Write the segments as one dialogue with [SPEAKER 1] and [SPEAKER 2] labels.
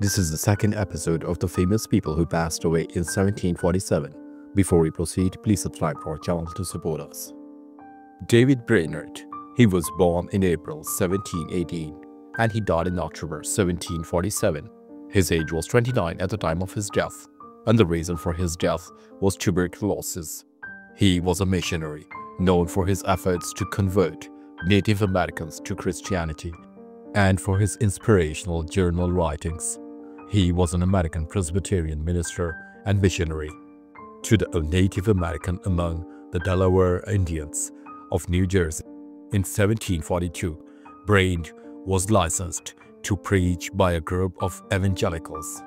[SPEAKER 1] This is the second episode of the famous people who passed away in 1747. Before we proceed, please subscribe to our channel to support us. David Brainerd. He was born in April 1718 and he died in October 1747. His age was 29 at the time of his death, and the reason for his death was tuberculosis. He was a missionary, known for his efforts to convert Native Americans to Christianity and for his inspirational journal writings. He was an American Presbyterian minister and missionary to the Native American among the Delaware Indians of New Jersey. In 1742, Brainerd was licensed to preach by a group of evangelicals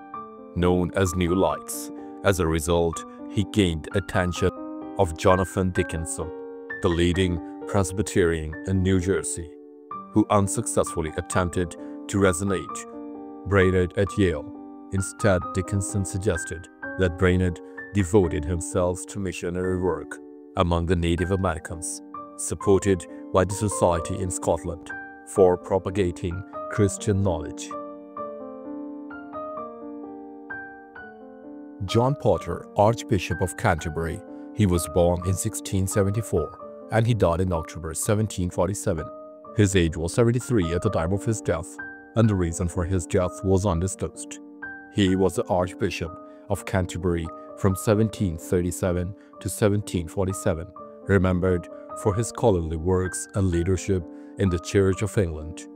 [SPEAKER 1] known as New Lights. As a result, he gained attention of Jonathan Dickinson, the leading Presbyterian in New Jersey, who unsuccessfully attempted to resonate Brainerd at Yale. Instead, Dickinson suggested that Brainerd devoted himself to missionary work among the Native Americans, supported by the Society in Scotland for propagating Christian knowledge. John Potter, Archbishop of Canterbury. He was born in 1674 and he died in October 1747. His age was 73 at the time of his death, and the reason for his death was undisclosed. He was the Archbishop of Canterbury from 1737 to 1747, remembered for his scholarly works and leadership in the Church of England.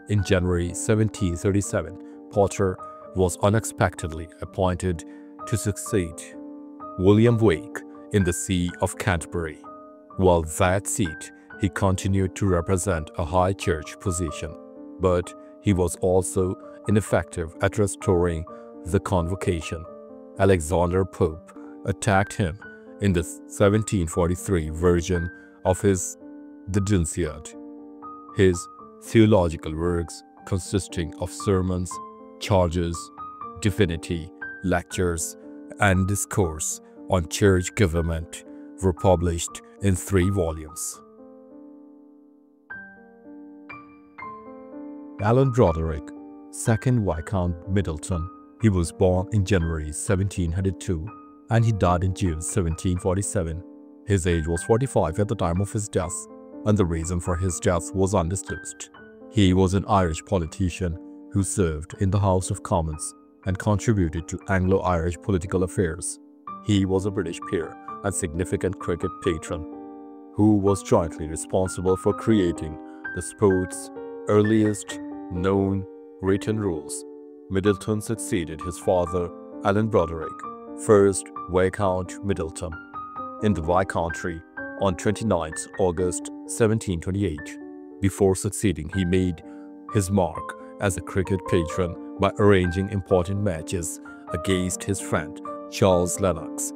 [SPEAKER 1] In January 1737, Potter was unexpectedly appointed to succeed William Wake in the See of Canterbury. While that seat, he continued to represent a high church position, but he was also ineffective at restoring the convocation. Alexander Pope attacked him in the 1743 version of his The Dunciad. His theological works, consisting of sermons, charges, divinity, lectures, and discourse on church government, were published in 3 volumes. Alan Broderick, 2nd Viscount Middleton. He was born in January 1702 and he died in June 1747. His age was 45 at the time of his death, and the reason for his death was undisclosed. He was an Irish politician who served in the House of Commons and contributed to Anglo-Irish political affairs. He was a British peer and significant cricket patron, who was jointly responsible for creating the sport's earliest known written rules. Middleton succeeded his father, Alan Broderick, 1st Viscount Middleton, in the Viscountry on 29 August 1728. Before succeeding, he made his mark as a cricket patron by arranging important matches against his friend Charles Lennox,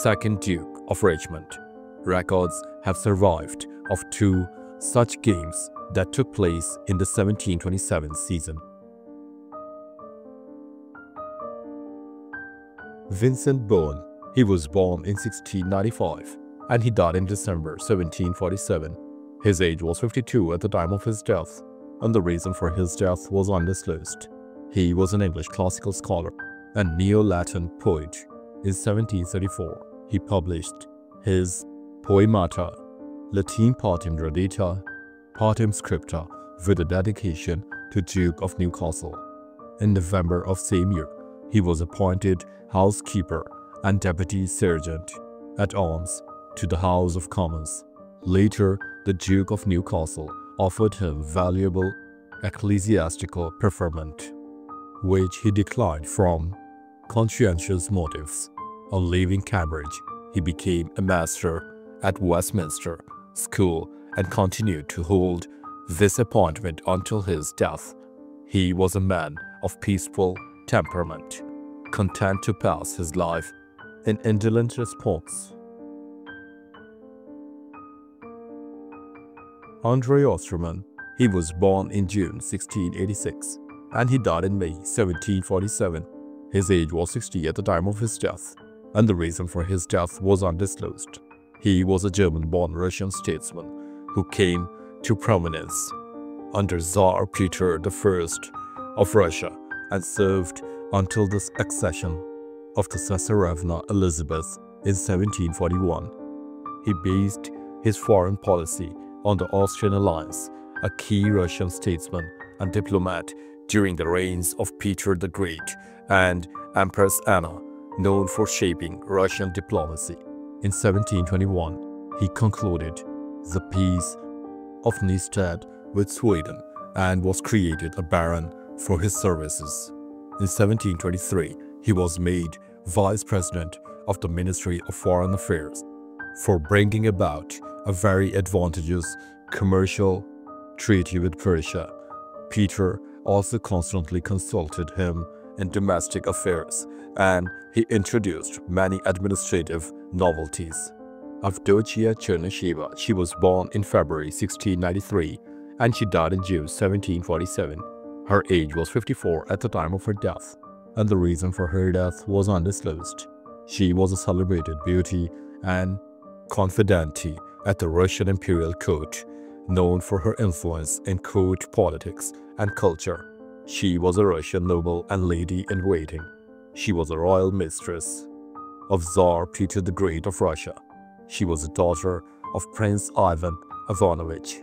[SPEAKER 1] 2nd Duke of Richmond. Records have survived of 2 such games that took place in the 1727 season. Vincent Bourne. He was born in 1695 and he died in December 1747. His age was 52 at the time of his death, and the reason for his death was undisclosed. He was an English classical scholar and Neo-Latin poet. In 1734, he published his Poemata, Latin Partem Radita, Partem Scripta, with a dedication to Duke of Newcastle. In November of same year, he was appointed housekeeper and deputy sergeant at arms to the House of Commons. Later, the Duke of Newcastle offered him valuable ecclesiastical preferment, which he declined from conscientious motives. On leaving Cambridge, he became a master at Westminster School and continued to hold this appointment until his death. He was a man of peaceful temperament, content to pass his life in indolent repose. Andre Osterman. He was born in June 1686 and he died in May 1747. His age was 60 at the time of his death, and the reason for his death was undisclosed. He was a German-born Russian statesman who came to prominence under Tsar Peter I of Russia and served until the accession of the Tsarevna Elizabeth in 1741. He based his foreign policy on the Austrian alliance, a key Russian statesman and diplomat during the reigns of Peter the Great and Empress Anna, known for shaping Russian diplomacy. In 1721, he concluded the Peace of Nystad with Sweden and was created a baron for his services. In 1723, he was made vice president of the Ministry of Foreign Affairs for bringing about a very advantageous commercial treaty with Prussia. Peter also constantly consulted him in domestic affairs, and he introduced many administrative novelties. Avdotia Chernysheva, she was born in February 1693 and she died in June 1747. Her age was 54 at the time of her death, and the reason for her death was undisclosed. She was a celebrated beauty and confidante at the Russian imperial court, known for her influence in court politics and culture. She was a Russian noble and lady-in-waiting. She was a royal mistress of Tsar Peter the Great of Russia. She was a daughter of Prince Ivan Ivanovich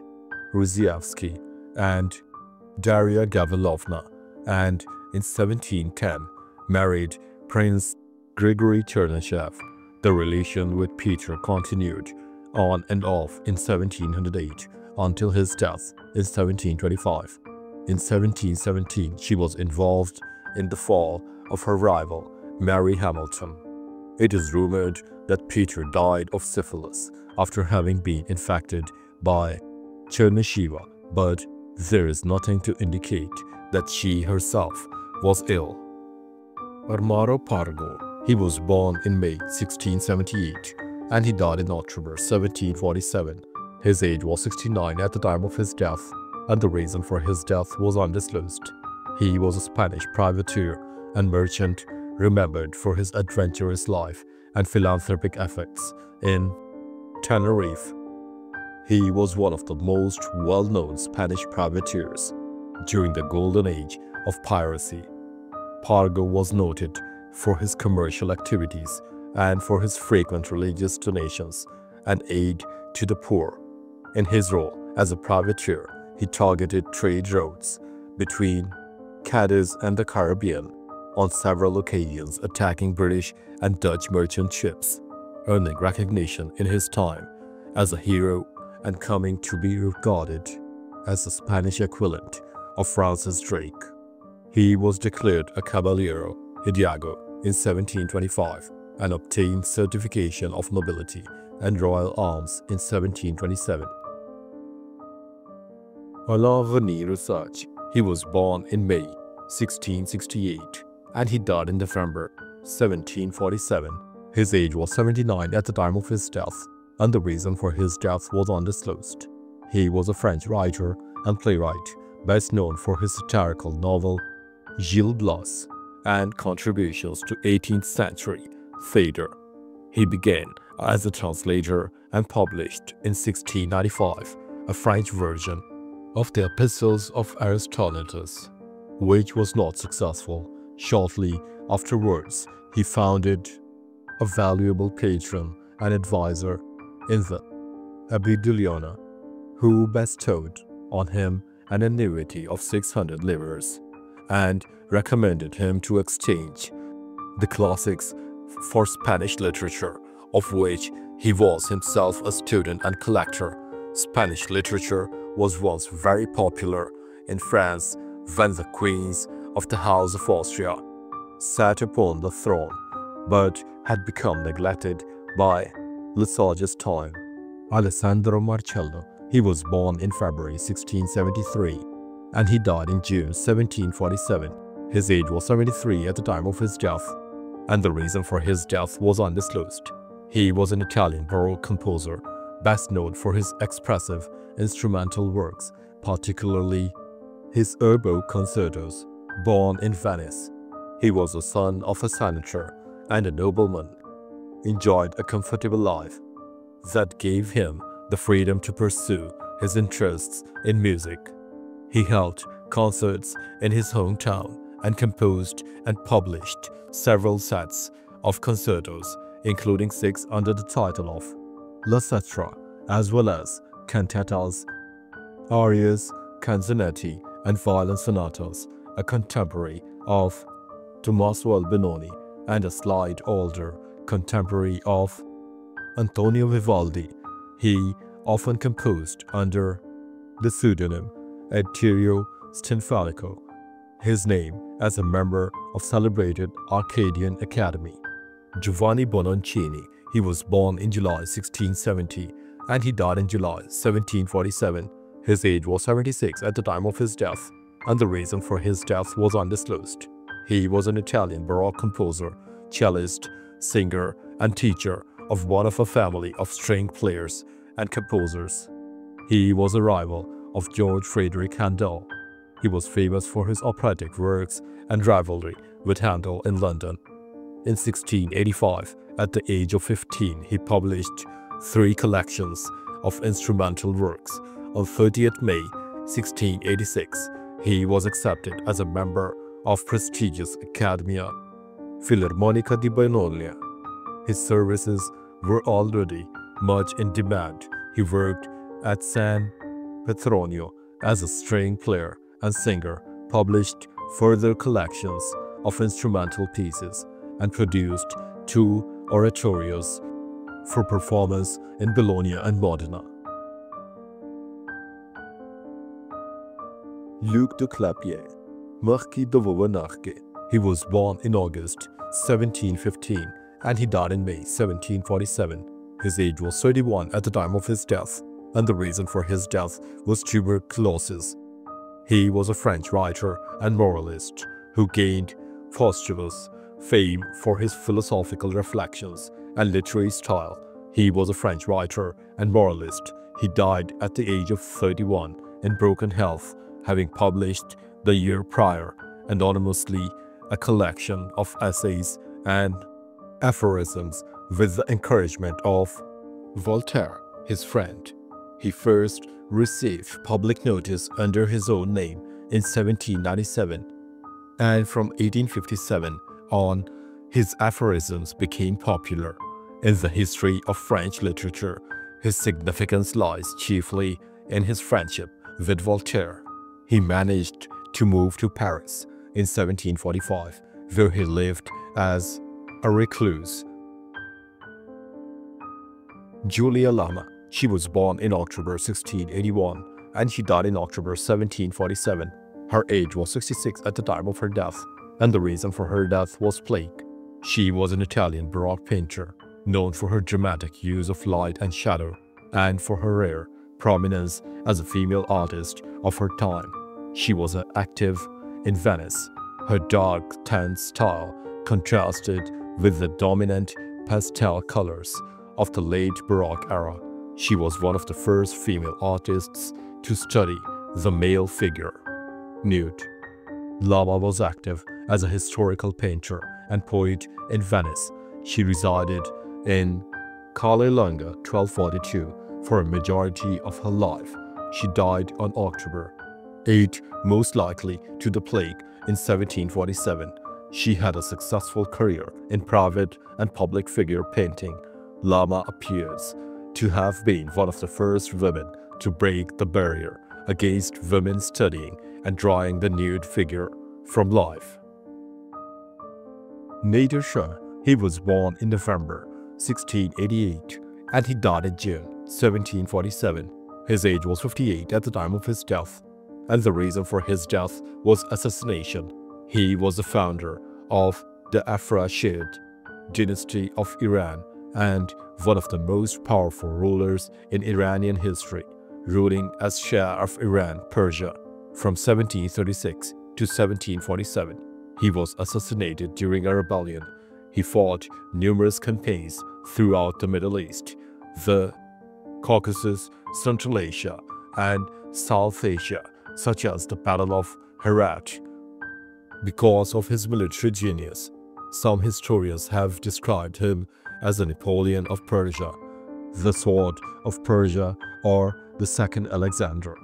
[SPEAKER 1] Ruzievsky and Daria Gavrilovna, and in 1710 married Prince Grigory Chernyshev. The relation with Peter continued on and off in 1708 until his death in 1725. In 1717, she was involved in the fall of her rival, Mary Hamilton. It is rumored that Peter died of syphilis after having been infected by Chernysheva, but there is nothing to indicate that she herself was ill. Armaro Pargo, he was born in May 1678 and he died in October 1747. His age was 69 at the time of his death, and the reason for his death was undisclosed. He was a Spanish privateer and merchant remembered for his adventurous life and philanthropic efforts in Tenerife. He was one of the most well-known Spanish privateers during the golden age of piracy. Pargo was noted for his commercial activities and for his frequent religious donations and aid to the poor. In his role as a privateer, he targeted trade routes between Cadiz and the Caribbean, on several occasions attacking British and Dutch merchant ships, earning recognition in his time as a hero and coming to be regarded as the Spanish equivalent of Francis Drake. He was declared a Caballero Hidalgo in 1725 and obtained certification of nobility and royal arms in 1727. Alain René Research, he was born in May 1668 and he died in November 1747. His age was 79 at the time of his death, and the reason for his death was undisclosed. He was a French writer and playwright, best known for his satirical novel Gil Blas and contributions to 18th century theatre. He began as a translator and published in 1695 a French version of the Epistles of Aristotle, which was not successful. Shortly afterwards, he founded a valuable patron and advisor in the Abbé de Lyonne, who bestowed on him an annuity of 600 livres and recommended him to exchange the classics for Spanish literature, of which he was himself a student and collector. Spanish literature was once very popular in France when the queens of the House of Austria sat upon the throne, but had become neglected by Lesauge's time. Alessandro Marcello, he was born in February 1673 and he died in June 1747. His age was 73 at the time of his death, and the reason for his death was undisclosed. He was an Italian Baroque composer, best known for his expressive instrumental works, particularly his oboe concertos. Born in Venice, he was the son of a senator and a nobleman, enjoyed a comfortable life that gave him the freedom to pursue his interests in music. He held concerts in his hometown and composed and published several sets of concertos, including 6 under the title of La Cetra, as well as cantatas, arias, canzonetti, and violin sonatas, a contemporary of Tommaso Albinoni and a slight older contemporary of Antonio Vivaldi. He often composed under the pseudonym Etterio Stinfalico, his name as a member of celebrated Arcadian Academy. Giovanni Bononcini, he was born in July 1670 and he died in July 1747. His age was 76 at the time of his death, and the reason for his death was undisclosed. He was an Italian Baroque composer, cellist, singer, and teacher of one of a family of string players and composers. He was a rival of George Frederick Handel. He was famous for his operatic works and rivalry with Handel in London. In 1685, at the age of 15, he published 3 collections of instrumental works. On 30th May 1686, he was accepted as a member of prestigious Accademia Filarmonica di Bologna. His services were already much in demand. He worked at San Petronio as a string player and singer, published further collections of instrumental pieces, and produced 2 oratorios for performance in Bologna and Modena. Luc de Clapier, Marquis de Vauvenargues. He was born in August 1715 and he died in May 1747. His age was 31 at the time of his death, and the reason for his death was tuberculosis. He was a French writer and moralist who gained posthumous fame for his philosophical reflections and literary style. He was a French writer and moralist. He died at the age of 31 in broken health, having published the year prior anonymously a collection of essays and aphorisms with the encouragement of Voltaire, his friend. He first received public notice under his own name in 1797, and from 1857 on, his aphorisms became popular. In the history of French literature, his significance lies chiefly in his friendship with Voltaire. He managed to move to Paris in 1745, where he lived as a recluse. Julia Lama, she was born in October 1681 and she died in October 1747. Her age was 66 at the time of her death, and the reason for her death was plague. She was an Italian Baroque painter, known for her dramatic use of light and shadow, and for her rare prominence as a female artist of her time. She was active in Venice. Her dark, tense style contrasted with the dominant pastel colors of the late Baroque era. She was one of the first female artists to study the male figure nude. Lama was active as a historical painter and poet in Venice. She resided in Calle Lunga 1242 for a majority of her life. She died on October 8, most likely to the plague, in 1747. She had a successful career in private and public figure painting. Lama appears to have been one of the first women to break the barrier against women studying and drawing the nude figure from life. Nader Shah, he was born in November 1688 and he died in June 1747. His age was 58 at the time of his death, and the reason for his death was assassination. He was the founder of the Afrashid dynasty of Iran and one of the most powerful rulers in Iranian history, ruling as Shah of Iran, Persia, from 1736 to 1747. He was assassinated during a rebellion. He fought numerous campaigns throughout the Middle East, the Caucasus, Central Asia, and South Asia, such as the Battle of Herat. Because of his military genius, some historians have described him as the Napoleon of Persia, the Sword of Persia, or the Second Alexander.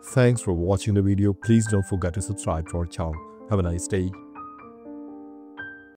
[SPEAKER 1] Thanks for watching the video. Please don't forget to subscribe to our channel. Have a nice day.